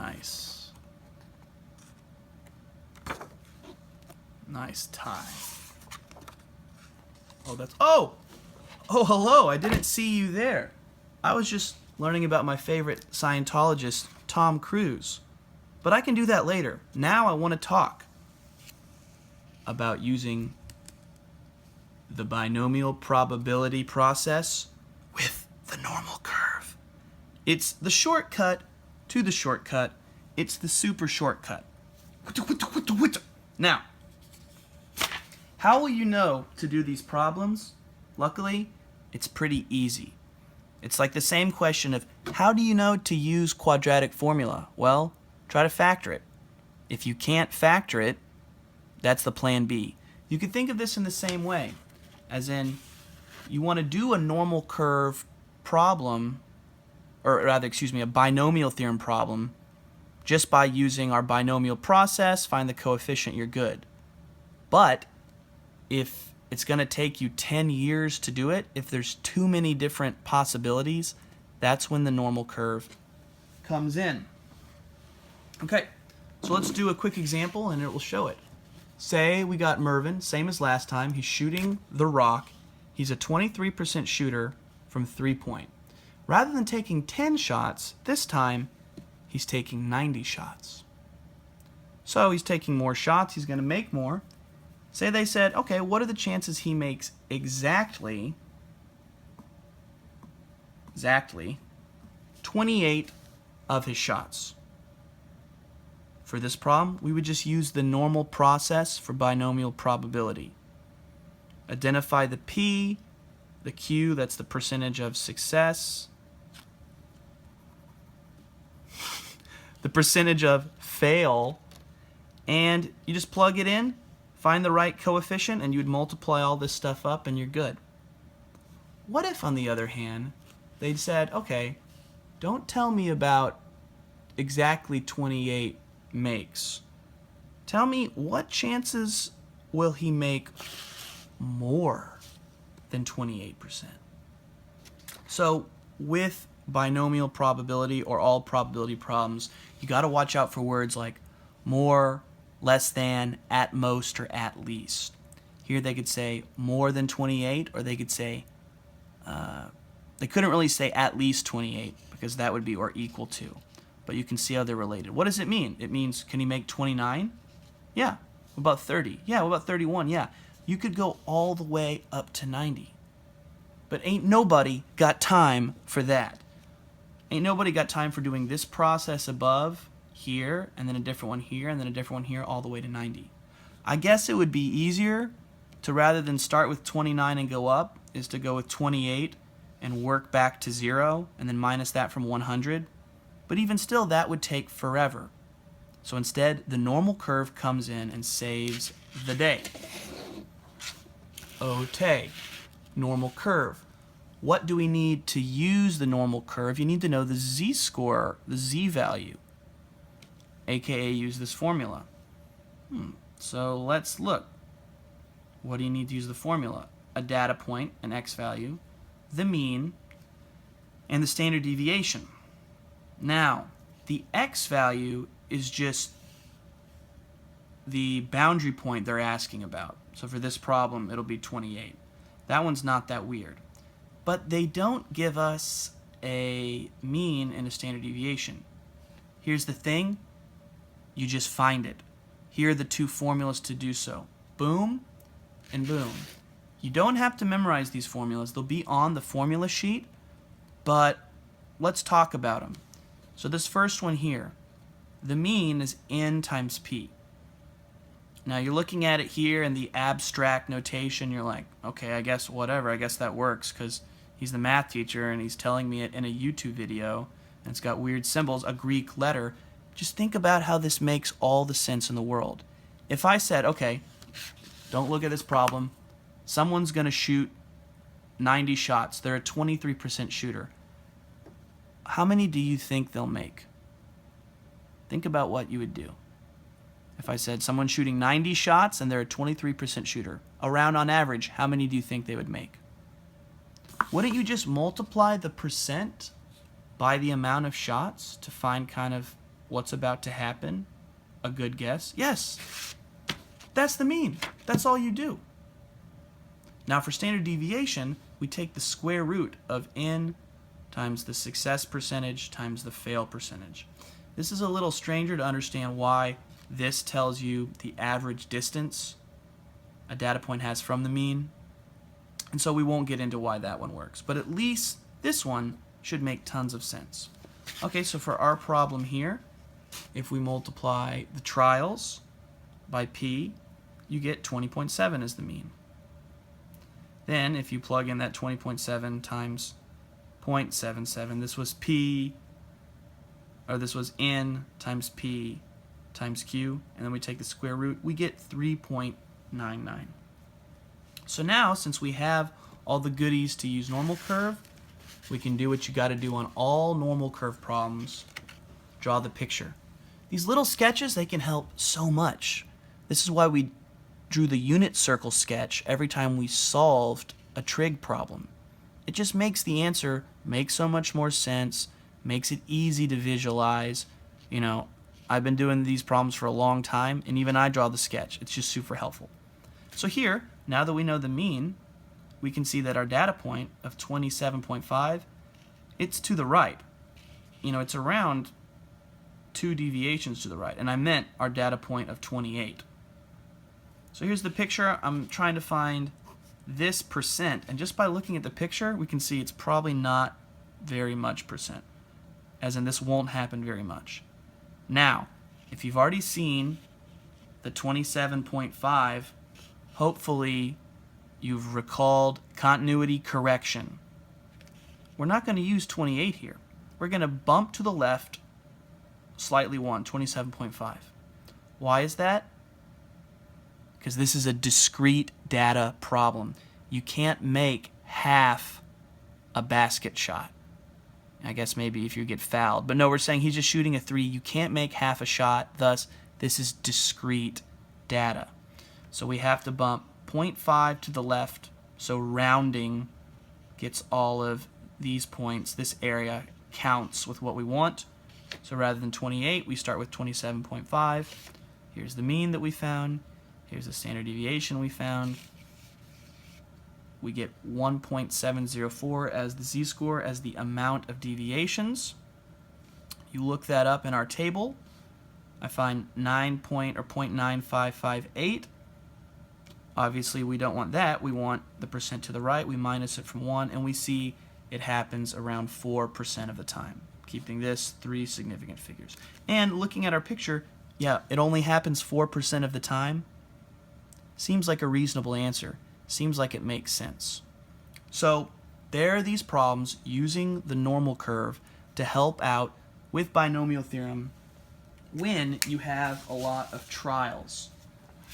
Nice. Nice tie. Oh, that's... Oh! Oh, hello. I didn't see you there. I was just learning about my favorite Scientologist, Tom Cruise. But I can do that later. Now I want to talk about using the binomial probability process with the normal curve. It's the shortcut to the shortcut. It's the super shortcut. Now, how will you know to do these problems? Luckily, it's pretty easy. It's like the same question of, how do you know to use quadratic formula? Well, try to factor it. If you can't factor it, that's the plan B. You could think of this in the same way, as in, you want to do a normal curve problem, or rather, excuse me, a binomial theorem problem, just by using our binomial process, find the coefficient, you're good. But if it's going to take you 10 years to do it, if there's too many different possibilities, that's when the normal curve comes in. Okay, so let's do a quick example and it will show it. Say we got Mervin, same as last time. He's shooting the rock. He's a 23% shooter from 3-point. Rather than taking 10 shots, this time he's taking 90 shots. So he's taking more shots, he's going to make more. Say they said, okay, what are the chances he makes exactly 28 of his shots? For this problem, we would just use the normal process for binomial probability. Identify the P, the Q, that's the percentage of success, the percentage of fail, and you just plug it in, find the right coefficient, and you would multiply all this stuff up and you're good. What if, on the other hand, they'd said, okay, don't tell me about exactly 28 makes. Tell me, what chances will he make more than 28%? So with binomial probability or all probability problems, you got to watch out for words like more, less than, at most, or at least. Here they could say more than 28, or they could say, they couldn't really say at least 28 because that would be or equal to. But you can see how they're related. What does it mean? It means, can he make 29? Yeah. What about 30? Yeah. What about 31? Yeah. You could go all the way up to 90. But ain't nobody got time for that. Ain't nobody got time for doing this process above here, and then a different one here, and then a different one here, all the way to 90. I guess it would be easier to, rather than start with 29 and go up, is to go with 28 and work back to 0, and then minus that from 100. But even still, that would take forever. So instead, the normal curve comes in and saves the day. Okay, normal curve. What do we need to use the normal curve? You need to know the z-score, the z-value, aka use this formula. So let's look. What do you need to use the formula? A data point, an x value, the mean, and the standard deviation. Now, the x value is just the boundary point they're asking about. So for this problem, it'll be 28. That one's not that weird. But they don't give us a mean and a standard deviation. Here's the thing. You just find it. Here are the two formulas to do so. Boom and boom. You don't have to memorize these formulas. They'll be on the formula sheet, but let's talk about them. So this first one here, the mean is n times p. Now you're looking at it here in the abstract notation. You're like, okay, I guess whatever. I guess that works because he's the math teacher and he's telling me it in a YouTube video and it's got weird symbols, a Greek letter. Just think about how this makes all the sense in the world. If I said, okay, don't look at this problem. Someone's going to shoot 90 shots. They're a 23% shooter. How many do you think they'll make? Think about what you would do. If I said someone's shooting 90 shots and they're a 23% shooter, around on average, how many do you think they would make? Wouldn't you just multiply the percent by the amount of shots to find kind of what's about to happen a good guess? Yes. That's the mean. That's all you do. Now for standard deviation, we take the square root of n times the success percentage times the fail percentage. This is a little stranger to understand why this tells you the average distance a data point has from the mean. And so we won't get into why that one works. But at least this one should make tons of sense. Okay, so for our problem here, if we multiply the trials by p, you get 20.7 as the mean. Then if you plug in that 20.7 times 0.77, this was p, or this was n times p times q, and then we take the square root, we get 3.99. So now, since we have all the goodies to use normal curve, we can do what you got to do on all normal curve problems. Draw the picture. These little sketches, they can help so much. This is why we drew the unit circle sketch every time we solved a trig problem. It just makes the answer make so much more sense, makes it easy to visualize. You know, I've been doing these problems for a long time, and even I draw the sketch. It's just super helpful. So here, now that we know the mean, we can see that our data point of 27.5, it's to the right. You know, it's around 2 deviations to the right, and I meant our data point of 28. So here's the picture. I'm trying to find this percent, and just by looking at the picture, we can see it's probably not very much percent, as in this won't happen very much. Now, if you've already seen the 27.5, hopefully you've recalled continuity correction. We're not going to use 28 here. We're going to bump to the left slightly 1, 27.5. Why is that? Because this is a discrete data problem. You can't make half a basket shot. I guess maybe if you get fouled. But no, we're saying he's just shooting a 3. You can't make half a shot. Thus, this is discrete data. So we have to bump 0.5 to the left. So rounding gets all of these points. This area counts with what we want. So rather than 28, we start with 27.5. Here's the mean that we found. Here's the standard deviation we found. We get 1.704 as the z-score, as the amount of deviations. You look that up in our table. I find 0.9558. Obviously, we don't want that. We want the percent to the right. We minus it from 1, and we see it happens around 4% of the time, keeping this 3 significant figures. And looking at our picture, yeah, it only happens 4% of the time. Seems like a reasonable answer. Seems like it makes sense. So there are these problems using the normal curve to help out with binomial theorem when you have a lot of trials.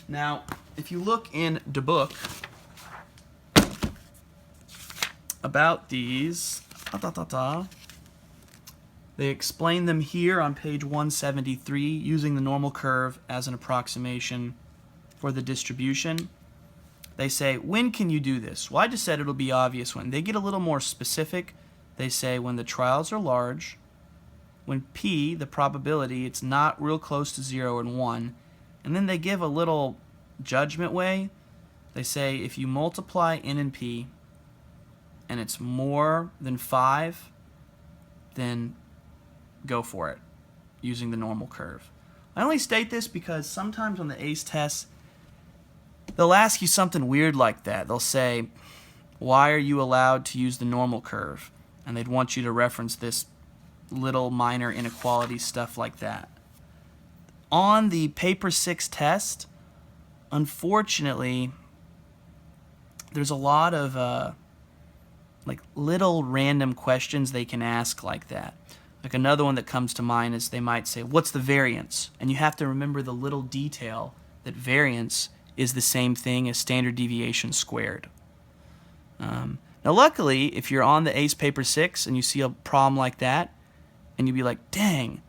Now, if you look in the book about these, they explain them here on page 173 using the normal curve as an approximation for the distribution. They say, when can you do this? Well, I just said it'll be obvious when. They get a little more specific. They say when the trials are large, when p, the probability, it's not real close to 0 and 1. And then they give a little judgment way. They say if you multiply n and p and it's more than 5, then go for it using the normal curve. I only state this because sometimes on the ACE tests, they'll ask you something weird like that. They'll say, why are you allowed to use the normal curve? And they'd want you to reference this little minor inequality stuff like that. On the paper 6 test, unfortunately, there's a lot of like little random questions they can ask like that. Like another one that comes to mind is they might say, what's the variance? And you have to remember the little detail that variance is the same thing as standard deviation squared. Now luckily, if you're on the ACE paper 6 and you see a problem like that, and you'd be like, dang,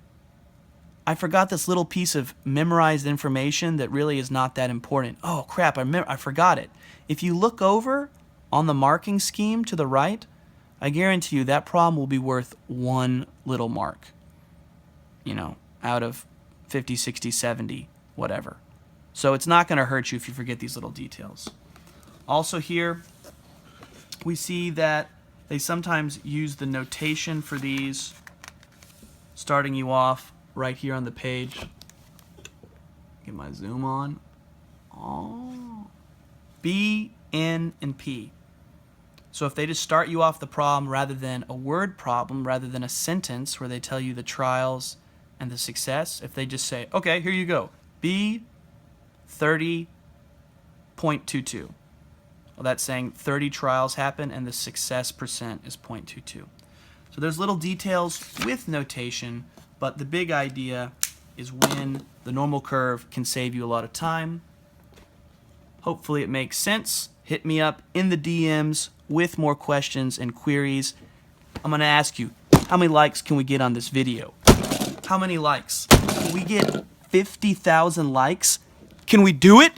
I forgot this little piece of memorized information that really is not that important. Oh crap, I forgot it. If you look over on the marking scheme to the right, I guarantee you that problem will be worth 1 little mark. You know, out of 50, 60, 70, whatever. So it's not going to hurt you if you forget these little details. Also here, we see that they sometimes use the notation for these, starting you off right here on the page. Get my zoom on. Oh. B, N, and P. So if they just start you off the problem rather than a word problem, rather than a sentence where they tell you the trials and the success, if they just say, okay, here you go, B 30.22. Well, that's saying 30 trials happen and the success percent is 0.22. So there's little details with notation, but the big idea is when the normal curve can save you a lot of time. Hopefully it makes sense. Hit me up in the DMs with more questions and queries. I'm going to ask you, how many likes can we get on this video? How many likes? Can we get 50,000 likes? Can we do it?